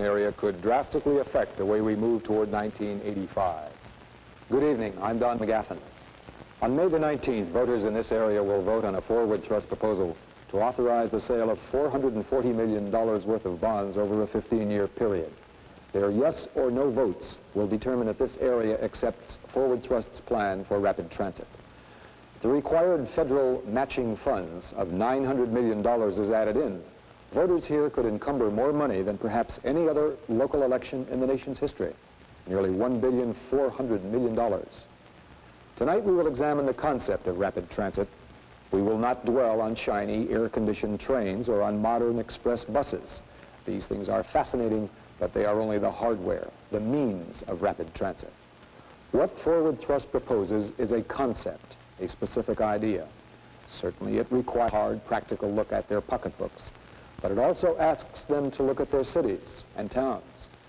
area could drastically affect the way we move toward 1985. Good evening, I'm Don McGaffin. On May the 19th, voters in this area will vote on a forward thrust proposal to authorize the sale of $440 million worth of bonds over a 15-year period. Their yes or no votes will determine if this area accepts Forward Thrust's plan for rapid transit. The required federal matching funds of $900 million is added in. Voters here could encumber more money than perhaps any other local election in the nation's history, nearly $1.4 billion. Tonight we will examine the concept of rapid transit. We will not dwell on shiny, air-conditioned trains or on modern express buses. These things are fascinating, but they are only the hardware, the means of rapid transit. What Forward Thrust proposes is a concept, a specific idea. Certainly it requires a hard, practical look at their pocketbooks, but it also asks them to look at their cities and towns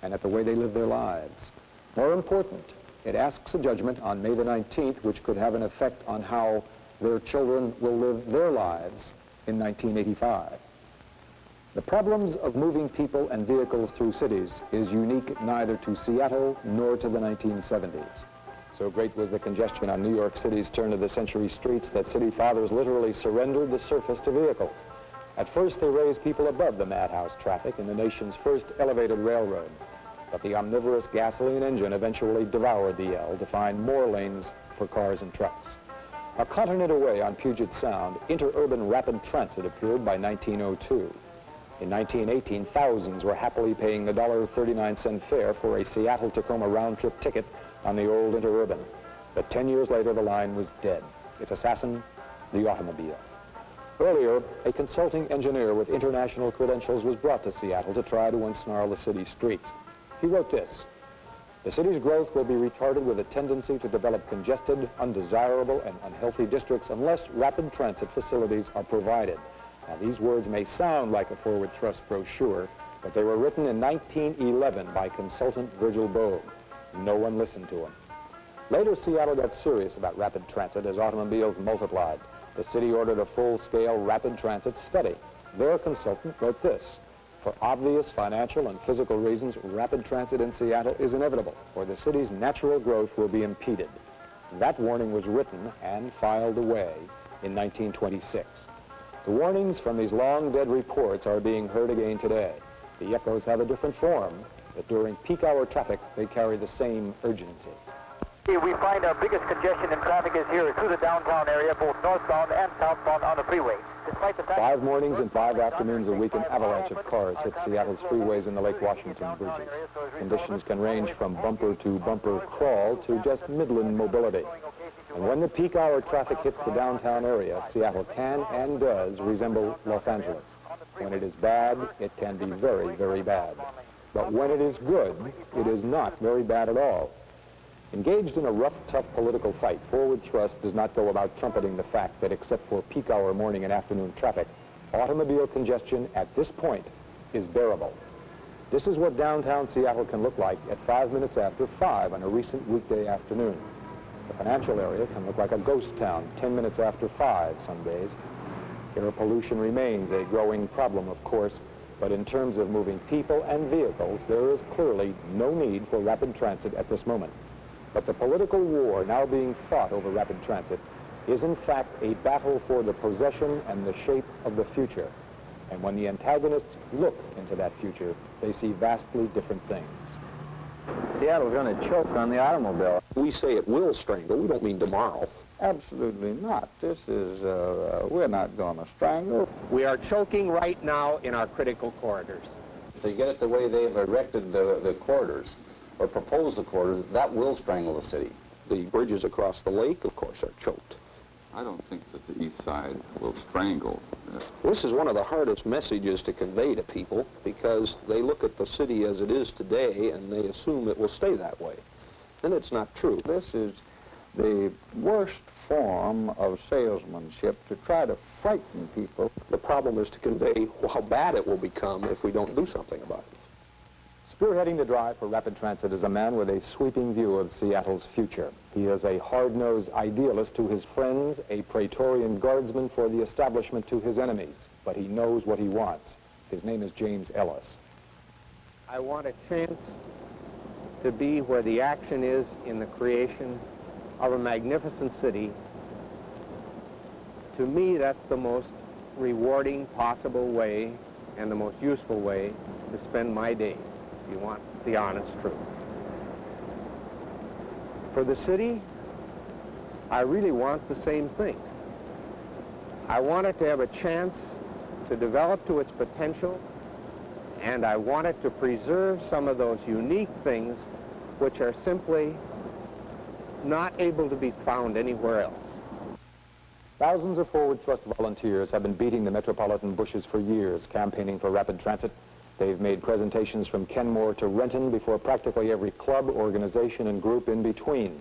and at the way they live their lives. More important, it asks a judgment on May the 19th which could have an effect on how their children will live their lives in 1985. The problems of moving people and vehicles through cities is unique neither to Seattle nor to the 1970s. So great was the congestion on New York City's turn-of-the-century streets that city fathers literally surrendered the surface to vehicles. At first, they raised people above the madhouse traffic in the nation's first elevated railroad. But the omnivorous gasoline engine eventually devoured the L to find more lanes for cars and trucks. A continent away on Puget Sound, interurban rapid transit appeared by 1902. In 1918, thousands were happily paying the $1.39 fare for a Seattle-Tacoma round-trip ticket on the old interurban. But 10 years later, the line was dead. Its assassin, the automobile. Earlier, a consulting engineer with international credentials was brought to Seattle to try to unsnarl the city's streets. He wrote this: "The city's growth will be retarded with a tendency to develop congested, undesirable, and unhealthy districts unless rapid transit facilities are provided." Now, these words may sound like a Forward Thrust brochure, but they were written in 1911 by consultant Virgil Bogue. No one listened to him. Later, Seattle got serious about rapid transit as automobiles multiplied. The city ordered a full-scale rapid transit study. Their consultant wrote this: "For obvious financial and physical reasons, rapid transit in Seattle is inevitable, or the city's natural growth will be impeded." That warning was written and filed away in 1926. The warnings from these long-dead reports are being heard again today. The echoes have a different form, but during peak hour traffic, they carry the same urgency. We find our biggest congestion in traffic is here through the downtown area, both northbound and southbound on the freeway. Despite the fact 5 mornings and 5 afternoons a week, an avalanche of cars hit Seattle's freeways and the Lake Washington bridges. Conditions can range from bumper to bumper crawl to just midland mobility. And when the peak hour traffic hits the downtown area, Seattle can and does resemble Los Angeles. When it is bad, it can be very, very bad. But when it is good, it is not very bad at all. Engaged in a rough, tough political fight, Forward Thrust does not go about trumpeting the fact that except for peak hour morning and afternoon traffic, automobile congestion at this point is bearable. This is what downtown Seattle can look like at 5 minutes after 5 on a recent weekday afternoon. The financial area can look like a ghost town 10 minutes after 5 some days. Air pollution remains a growing problem, of course, but in terms of moving people and vehicles, there is clearly no need for rapid transit at this moment. But the political war now being fought over rapid transit is in fact a battle for the possession and the shape of the future. And when the antagonists look into that future, they see vastly different things. Seattle's going to choke on the automobile. We say it will strangle. We don't mean tomorrow. Absolutely not. This is, we're not going to strangle. We are choking right now in our critical corridors. If they get it the way they've erected the corridors, or proposed the corridors, that will strangle the city. The bridges across the lake, of course, are choked. I don't think that the east side will strangle. This is one of the hardest messages to convey to people because they look at the city as it is today and they assume it will stay that way. And it's not true. This is the worst form of salesmanship, to try to frighten people. The problem is to convey how bad it will become if we don't do something about it. Spearheading the drive for rapid transit is a man with a sweeping view of Seattle's future. He is a hard-nosed idealist to his friends, a Praetorian guardsman for the establishment to his enemies, but he knows what he wants. His name is James Ellis. I want a chance to be where the action is in the creation of a magnificent city. To me, that's the most rewarding possible way and the most useful way to spend my days, if you want the honest truth. For the city, I really want the same thing. I want it to have a chance to develop to its potential, and I want it to preserve some of those unique things which are simply not able to be found anywhere else. Thousands of Forward Thrust volunteers have been beating the metropolitan bushes for years, campaigning for rapid transit. They've made presentations from Kenmore to Renton before practically every club, organization, and group in between.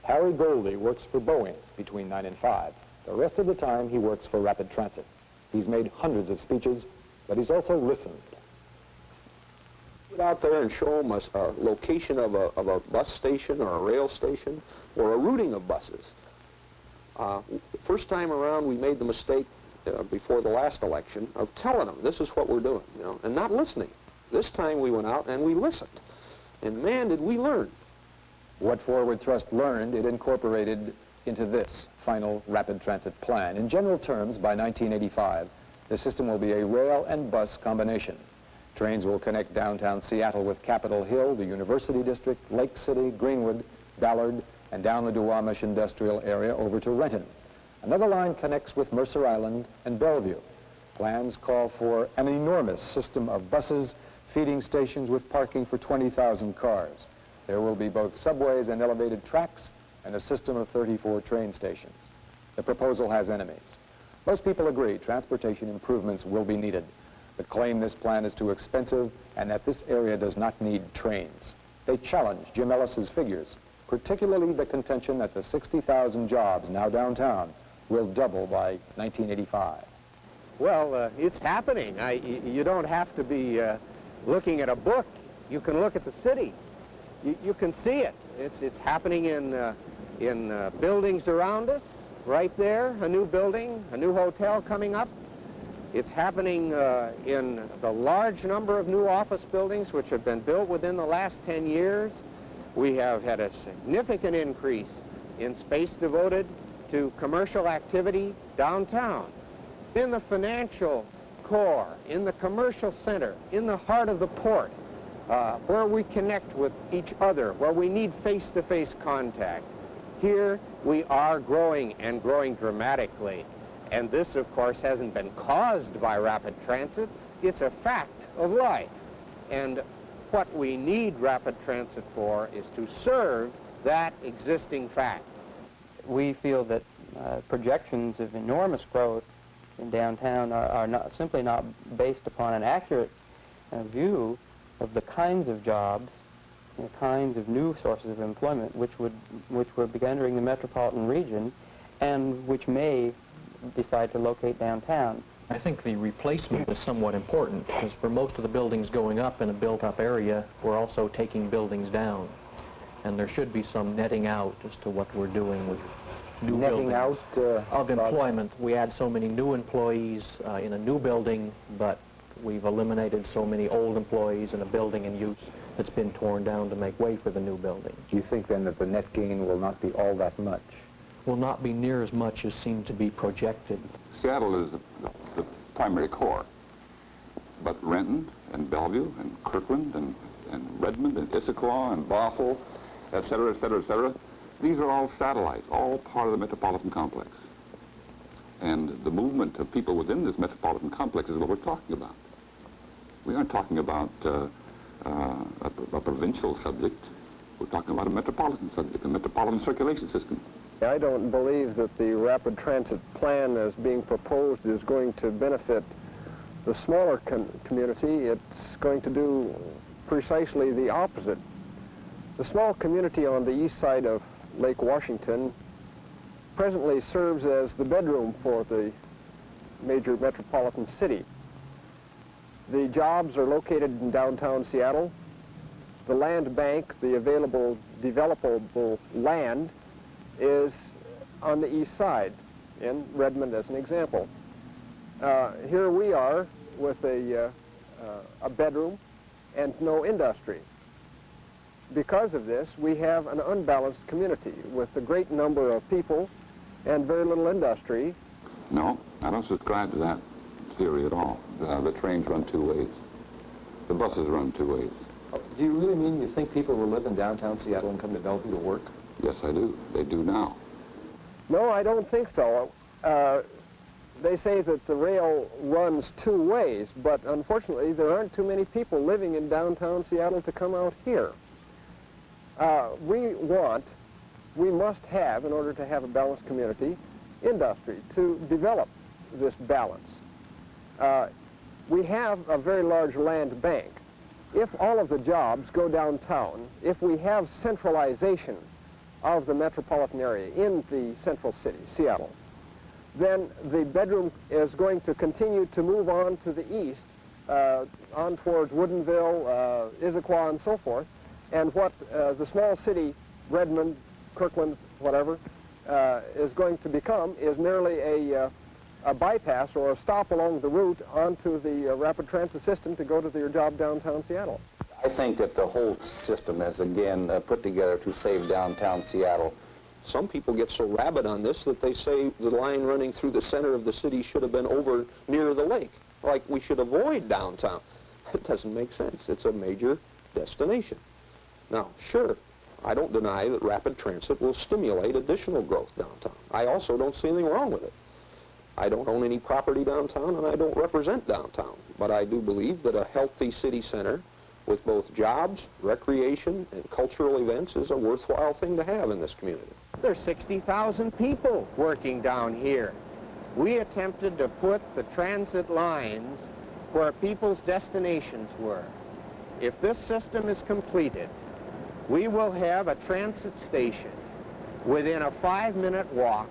Harry Goldie works for Boeing between 9 and 5. The rest of the time, he works for rapid transit. He's made hundreds of speeches, but he's also listened. Get out there and show them a location of a bus station or a rail station or a routing of buses. First time around, we made the mistake before the last election of telling them this is what we're doing, you know, and not listening. This time we went out and we listened, and man, did we learn. What Forward Thrust learned, it incorporated into this final rapid transit plan. In general terms, by 1985, the system will be a rail and bus combination. Trains will connect downtown Seattle with Capitol Hill, the University District, Lake City, Greenwood, Ballard, and down the Duwamish Industrial Area over to Renton. Another line connects with Mercer Island and Bellevue. Plans call for an enormous system of buses, feeding stations with parking for 20,000 cars. There will be both subways and elevated tracks and a system of 34 train stations. The proposal has enemies. Most people agree transportation improvements will be needed, but claim this plan is too expensive and that this area does not need trains. They challenge Jim Ellis's figures, particularly the contention that the 60,000 jobs now downtown will double by 1985. Well, it's happening. You don't have to be looking at a book. You can look at the city. You can see it. It's happening in buildings around us. Right there, a new building, a new hotel coming up. It's happening in the large number of new office buildings which have been built within the last 10 years. We have had a significant increase in space devoted to commercial activity downtown. In the financial core, in the commercial center, in the heart of the port, where we connect with each other, where we need face-to-face contact. Here we are growing and growing dramatically. And this, of course, hasn't been caused by rapid transit. It's a fact of life. And what we need rapid transit for is to serve that existing fact. We feel that projections of enormous growth in downtown are simply not based upon an accurate view of the kinds of jobs, the kinds of new sources of employment which would be entering the metropolitan region and which may decide to locate downtown. I think the replacement is somewhat important because for most of the buildings going up in a built-up area, we're also taking buildings down. And there should be some netting out as to what we're doing with new buildings. Netting out of employment. We add so many new employees in a new building, but we've eliminated so many old employees in a building in use that's been torn down to make way for the new building. Do you think then that the net gain will not be all that much? Will not be near as much as seemed to be projected. Seattle is the primary core, but Renton and Bellevue and Kirkland and Redmond and Issaquah and Bothell, et cetera, et cetera, et cetera, these are all satellites, all part of the metropolitan complex. And the movement of people within this metropolitan complex is what we're talking about. We aren't talking about a provincial subject. We're talking about a metropolitan subject, a metropolitan circulation system. I don't believe that the rapid transit plan as being proposed is going to benefit the smaller community. It's going to do precisely the opposite. The small community on the east side of Lake Washington presently serves as the bedroom for the major metropolitan city. The jobs are located in downtown Seattle. The land bank, the available developable land, is on the east side, in Redmond as an example. Here we are with a bedroom and no industry. Because of this, we have an unbalanced community with a great number of people and very little industry. No, I don't subscribe to that theory at all. The trains run two ways. The buses run two ways. Do you really mean you think people will live in downtown Seattle and come to Bellevue to work? Yes, I do. They do now. No, I don't think so. They say that the rail runs two ways, but unfortunately there aren't too many people living in downtown Seattle to come out here. We must have, in order to have a balanced community, industry to develop this balance. We have a very large land bank. If all of the jobs go downtown, if we have centralization of the metropolitan area in the central city, Seattle, then the bedroom is going to continue to move on to the east, on towards Woodinville, Issaquah, and so forth. And what the small city, Redmond, Kirkland, whatever, is going to become is merely a bypass or a stop along the route onto the rapid transit system to go to your job downtown Seattle. I think that the whole system is, again, put together to save downtown Seattle. Some people get so rabid on this that they say the line running through the center of the city should have been over near the lake, like we should avoid downtown. It doesn't make sense. It's a major destination. Now, sure, I don't deny that rapid transit will stimulate additional growth downtown. I also don't see anything wrong with it. I don't own any property downtown, and I don't represent downtown. But I do believe that a healthy city center with both jobs, recreation, and cultural events is a worthwhile thing to have in this community. There's 60,000 people working down here. We attempted to put the transit lines where people's destinations were. If this system is completed, we will have a transit station within a 5-minute walk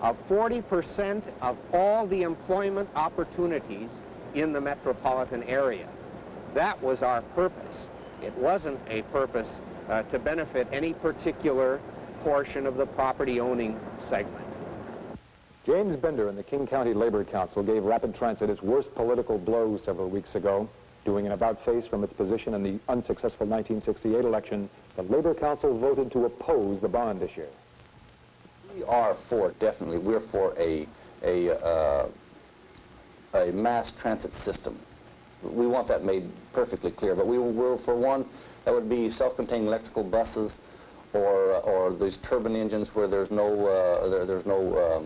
of 40% of all the employment opportunities in the metropolitan area. That was our purpose. It wasn't a purpose to benefit any particular portion of the property-owning segment. James Bender and the King County Labor Council gave rapid transit its worst political blow several weeks ago. Doing an about-face from its position in the unsuccessful 1968 election, the Labor Council voted to oppose the bond issue. We are for, definitely, we're for a mass transit system. We want that made perfectly clear, but we're for one that would be self-contained electrical buses or these turbine engines where there's no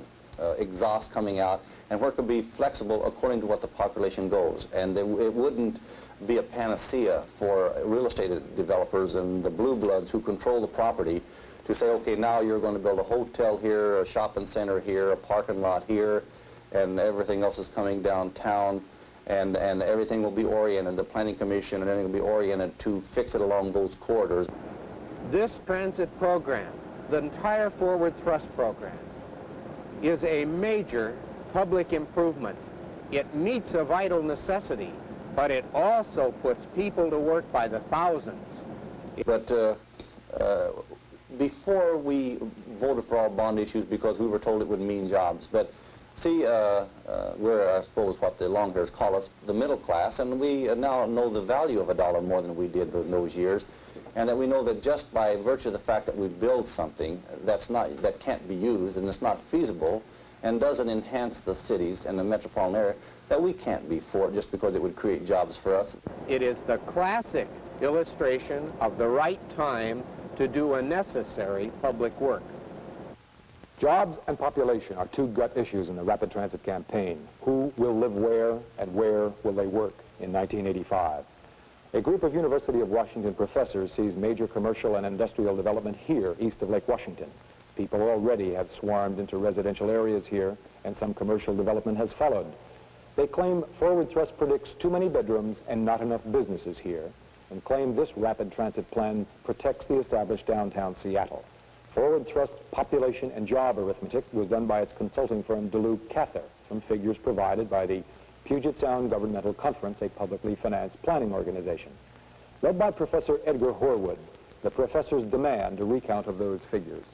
exhaust coming out, and where it could be flexible according to what the population goes. And it wouldn't be a panacea for real estate developers and the blue bloods who control the property to say, okay, now you're going to build a hotel here, a shopping center here, a parking lot here, and everything else is coming downtown, and everything will be oriented, the Planning Commission and everything will be oriented to fix it along those corridors. This transit program, the entire forward thrust program, is a major public improvement. It meets a vital necessity, but it also puts people to work by the thousands. But before we voted for all bond issues because we were told it would mean jobs. But see, we're, I suppose, what the long hairs call us, the middle class, and we now know the value of a dollar more than we did in those years, and that we know that just by virtue of the fact that we build something that can't be used and it's not feasible and doesn't enhance the cities and the metropolitan area, that we can't be for it just because it would create jobs for us. It is the classic illustration of the right time to do a necessary public work. Jobs and population are two gut issues in the rapid transit campaign. Who will live where and where will they work in 1985? A group of University of Washington professors sees major commercial and industrial development here east of Lake Washington. People already have swarmed into residential areas here, and some commercial development has followed. They claim Forward Thrust predicts too many bedrooms and not enough businesses here, and claim this rapid transit plan protects the established downtown Seattle. Forward Thrust population and job arithmetic was done by its consulting firm Duluth Cather from figures provided by the Puget Sound Governmental Conference, a publicly financed planning organization. Led by Professor Edgar Horwood, the professors demand a recount of those figures.